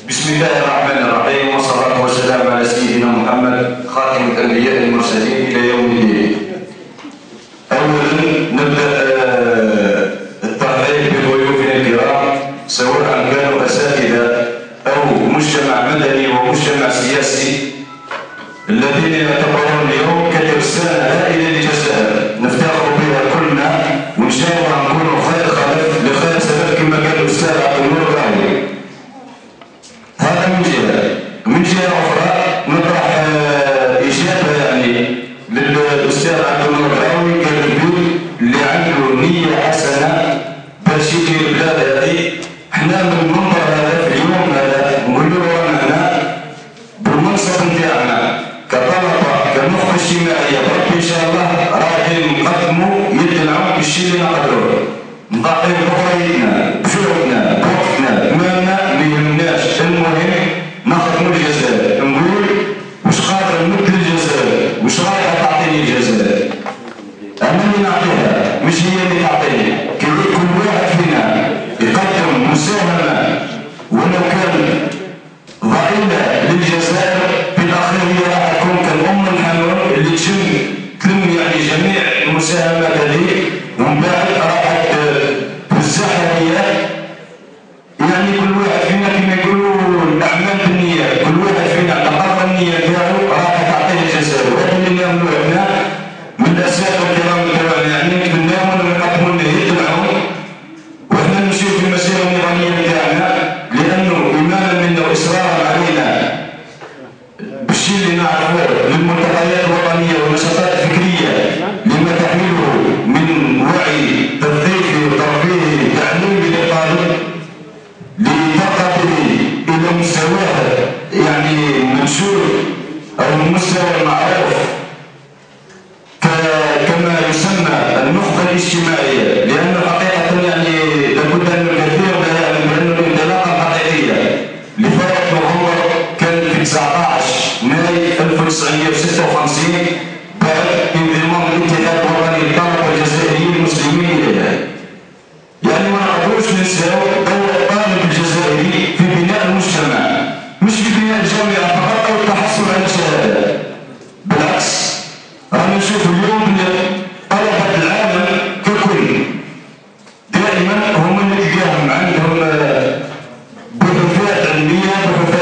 بسم الله الرحمن الرحيم، والصلاة والسلام على سيدنا محمد خاتم الأنبياء المرسلين إلى يوم الدين. أولا نبدأ الترحيب بضيوفنا الكرام، سواء كانوا أساتذة أو مجتمع مدني ومجتمع سياسي، الذين يعتبرون اليوم كترسانة هائلة للجزائر نفتخر بها كلنا، وإن شاء الله نكونوا خير خلف لخير سبب كما قال الأستاذ عبد النور الراوي. هذا من جهة أخرى نطرح إجابة للأستاذ عبد النور الراوي كالرجل اللي عنده نية حسنة باش يجي البلاد هذه. حنا من المنبر هذا في اليوم هذا نقولوا رانا بالمنصب نتاعنا كطلبة كنخبة اجتماعية بربي إن شاء الله رايحين نقدموا يد العون بالشيء اللي نقدروه، نعطيو بحريتنا بجهدنا بوقتنا بمالنا ما يهمناش، المهم نخدموا الجزائر. نقول واش قادر نمد للجزائر، واش رايحة تعطيني الجزائر، أنا اللي نعطيها مش هي اللي تعطيني. كل واحد فينا يقدم مساهمة ولو كان ضئيلة للجزائر، في الأخير هي راح تكون كالأم الحنون اللي تلم جميع المساهمات هذه، ومن بعد راح توزعها هي. كل واحد فينا كما يقولوا الأعمال بالنيات، كل واحد فينا على قدر النية ديالو راح تعطيه الجزائر. وهذا اللي نعملوه هنا من الأساتذة الكرام تاعنا، نتمناو أنهم يقدموا لنا يد العون وإحنا نمشيو في المسيرة النظامية تاعنا، لأنه إيمانا منا وإصرارا علينا بالشيء اللي نعرفوه للملتقيات الوطنية والنشاطات الفكرية لما تحمله من وعي تثقيفي وترفيهي تعليمي للطالب لترقى إلى مستواه منشور أو المستوى المعروف كما يسمى النخبة الاجتماعية. لأن حقيقة لابد أن الكثير لا يعلم بأن الانطلاقة الحقيقية لثورة نوفمبر كان في 19 ماي 1956 بعد انضمام الاتحاد الوطني للطلبة الجزائريين المسلمين إليها. ما نقدروش ننساو دور الطالب الجزائري في بناء المجتمع، مش في بناء الجامعة فقط أو التحصل على الشهادة. بالعكس رانا نشوف اليوم بلي طلبة العالم ككل دائما هم اللي تلقاهم عندهم بحوثات علمية، بحوثات